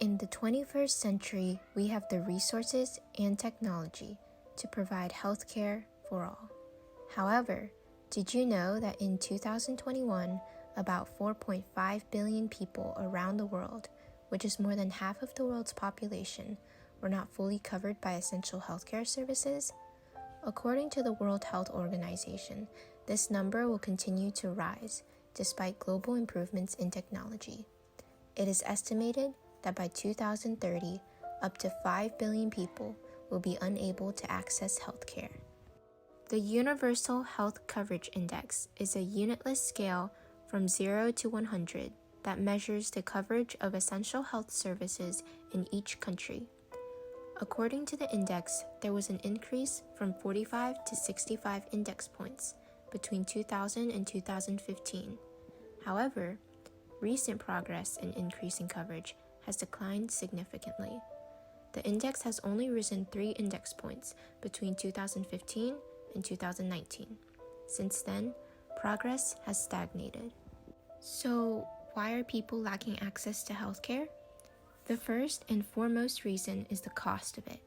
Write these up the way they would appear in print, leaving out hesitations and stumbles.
In the 21st century, we have the resources and technology to provide healthcare for all. However, did you know that in 2021, about 4.5 billion people around the world, which is more than half of the world's population, were not fully covered by essential healthcare services? According to the World Health Organization, this number will continue to rise despite global improvements in technology. It is estimated that by 2030, up to 5 billion people will be unable to access healthcare. The Universal Health Coverage Index is a unitless scale from 0 to 100 that measures the coverage of essential health services in each country. According to the index, there was an increase from 45 to 65 index points between 2000 and 2015. However, recent progress in increasing coverage has declined significantly. The index has only risen 3 index points between 2015 and 2019. Since then, progress has stagnated. So, why are people lacking access to healthcare? The first and foremost reason is the cost of it.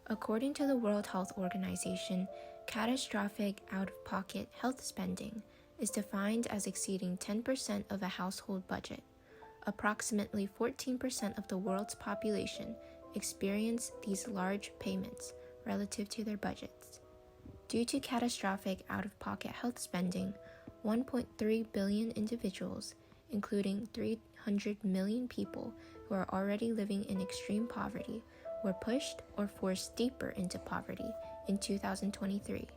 According to the World Health Organization, catastrophic out-of-pocket health spending is defined as exceeding 10% of a household budget. Approximately 14% of the world's population experience these large payments relative to their budgets. Due to catastrophic out-of-pocket health spending, 1.3 billion individuals, including 300 million people who are already living in extreme poverty, were pushed or forced deeper into poverty in 2023.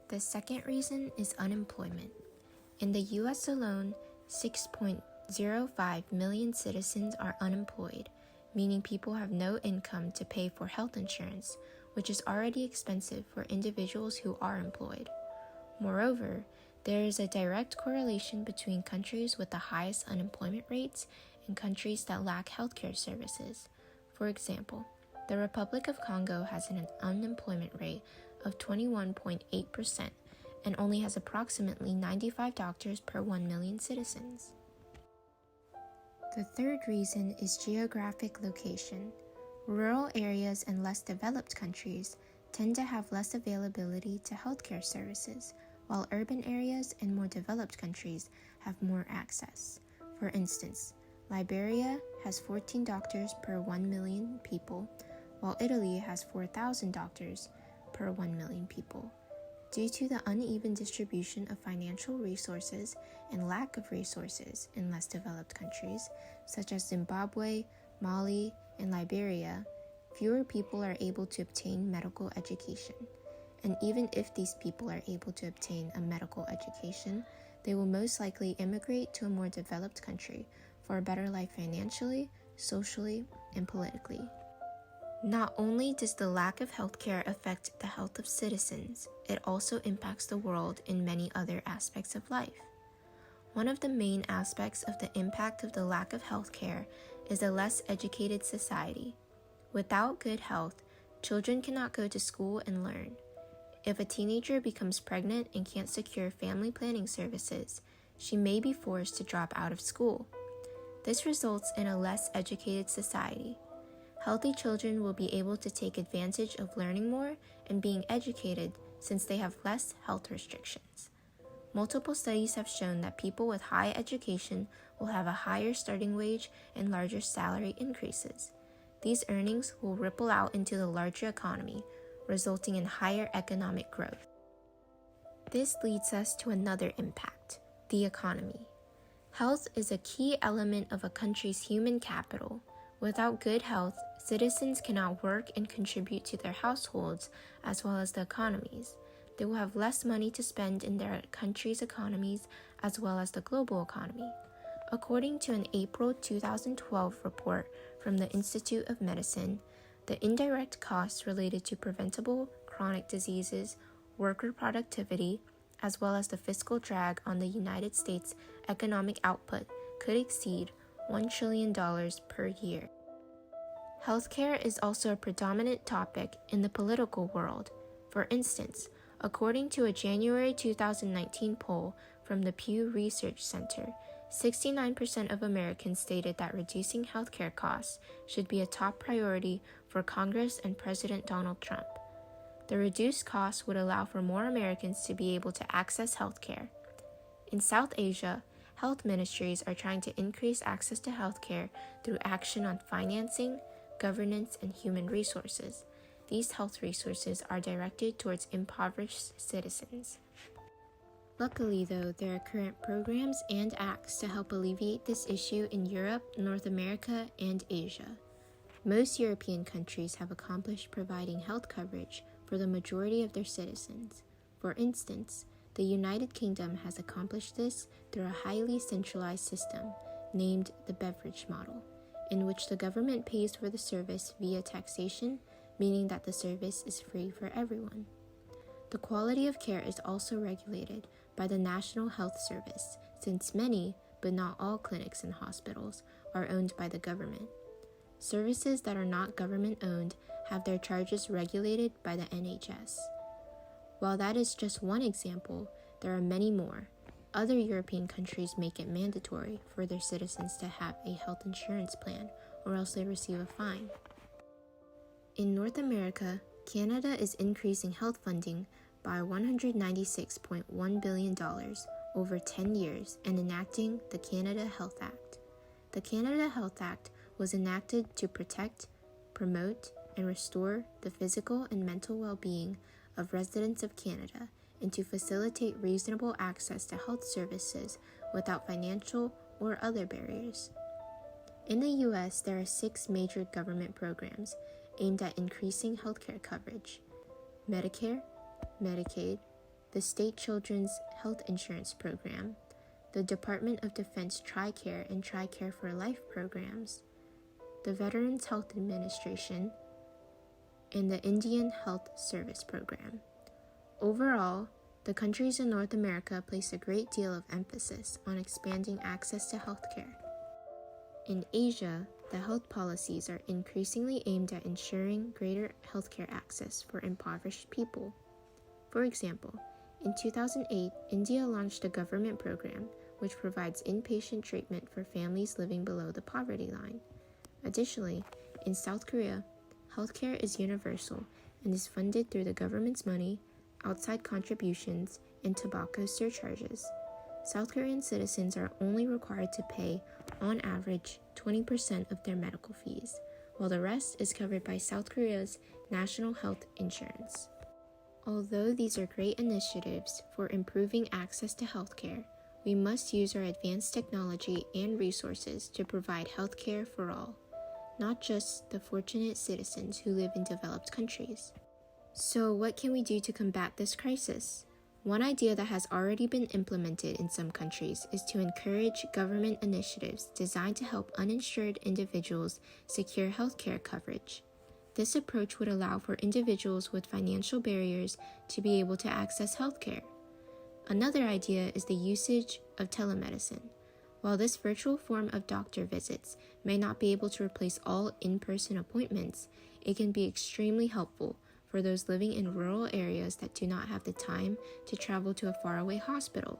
The second reason is unemployment. In the US alone, 6.05 million citizens are unemployed, meaning people have no income to pay for health insurance, which is already expensive for individuals who are employed. Moreover, there is a direct correlation between countries with the highest unemployment rates and countries that lack healthcare services. For example, the Republic of Congo has an unemployment rate of 21.8% and only has approximately 95 doctors per 1 million citizens. The third reason is geographic location. Rural areas and less developed countries tend to have less availability to healthcare services, while urban areas and more developed countries have more access. For instance, Liberia has 14 doctors per 1 million people, while Italy has 4,000 doctors per 1 million people. Due to the uneven distribution of financial resources and lack of resources in less developed countries, such as Zimbabwe, Mali, and Liberia, fewer people are able to obtain medical education. And even if these people are able to obtain a medical education, they will most likely immigrate to a more developed country for a better life financially, socially, and politically. Not only does the lack of healthcare affect the health of citizens, it also impacts the world in many other aspects of life. One of the main aspects of the impact of the lack of healthcare is a less educated society. Without good health, children cannot go to school and learn. If a teenager becomes pregnant and can't secure family planning services, she may be forced to drop out of school. This results in a less educated society. Healthy children will be able to take advantage of learning more and being educated since they have less health restrictions. Multiple studies have shown that people with high education will have a higher starting wage and larger salary increases. These earnings will ripple out into the larger economy, resulting in higher economic growth. This leads us to another impact, the economy. Health is a key element of a country's human capital. Without good health, citizens cannot work and contribute to their households as well as the economies. They will have less money to spend in their country's economies as well as the global economy. According to an April 2012 report from the Institute of Medicine, the indirect costs related to preventable chronic diseases, worker productivity, as well as the fiscal drag on the United States economic output could exceed $1 trillion per year. Healthcare is also a predominant topic in the political world. For instance, according to a January 2019 poll from the Pew Research Center, 69% of Americans stated that reducing healthcare costs should be a top priority for Congress and President Donald Trump. The reduced costs would allow for more Americans to be able to access healthcare. In South Asia, health ministries are trying to increase access to healthcare through action on financing, governance, and human resources. These health resources are directed towards impoverished citizens. Luckily, though, there are current programs and acts to help alleviate this issue in Europe, North America, and Asia. Most European countries have accomplished providing health coverage for the majority of their citizens. For instance, the United Kingdom has accomplished this through a highly centralized system named the Beveridge model, in which the government pays for the service via taxation, meaning that the service is free for everyone. The quality of care is also regulated by the National Health Service, since many, but not all clinics and hospitals, are owned by the government. Services that are not government-owned have their charges regulated by the NHS. While that is just one example, there are many more. Other European countries make it mandatory for their citizens to have a health insurance plan, or else they receive a fine. In North America, Canada is increasing health funding by $196.1 billion over 10 years and enacting the Canada Health Act. The Canada Health Act was enacted to protect, promote, and restore the physical and mental well-being of residents of Canada and to facilitate reasonable access to health services without financial or other barriers. In the U.S., there are 6 major government programs aimed at increasing healthcare coverage: Medicare, Medicaid, the State Children's Health Insurance Program, the Department of Defense TRICARE and TRICARE for Life programs, the Veterans Health Administration, and the Indian Health Service Program. Overall, the countries in North America place a great deal of emphasis on expanding access to healthcare. In Asia, the health policies are increasingly aimed at ensuring greater healthcare access for impoverished people. For example, in 2008, India launched a government program which provides inpatient treatment for families living below the poverty line. Additionally, in South Korea, healthcare is universal and is funded through the government's money, outside contributions, and tobacco surcharges. South Korean citizens are only required to pay, on average, 20% of their medical fees, while the rest is covered by South Korea's national health insurance. Although these are great initiatives for improving access to healthcare, we must use our advanced technology and resources to provide healthcare for all, not just the fortunate citizens who live in developed countries. So, what can we do to combat this crisis? One idea that has already been implemented in some countries is to encourage government initiatives designed to help uninsured individuals secure healthcare coverage. This approach would allow for individuals with financial barriers to be able to access healthcare. Another idea is the usage of telemedicine. While this virtual form of doctor visits may not be able to replace all in-person appointments, it can be extremely helpful for those living in rural areas that do not have the time to travel to a faraway hospital.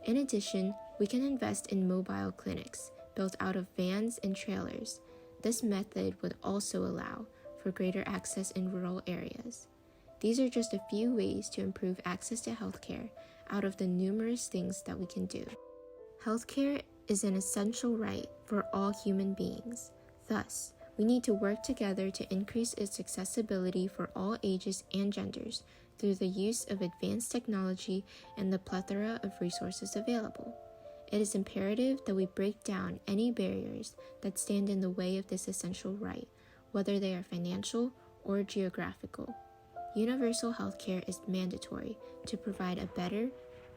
In addition, we can invest in mobile clinics built out of vans and trailers. This method would also allow for greater access in rural areas. These are just a few ways to improve access to healthcare out of the numerous things that we can do. Healthcare is an essential right for all human beings. Thus, we need to work together to increase its accessibility for all ages and genders through the use of advanced technology and the plethora of resources available. It is imperative that we break down any barriers that stand in the way of this essential right, whether they are financial or geographical. Universal healthcare is mandatory to provide a better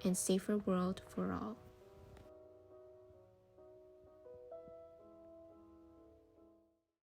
and safer world for all.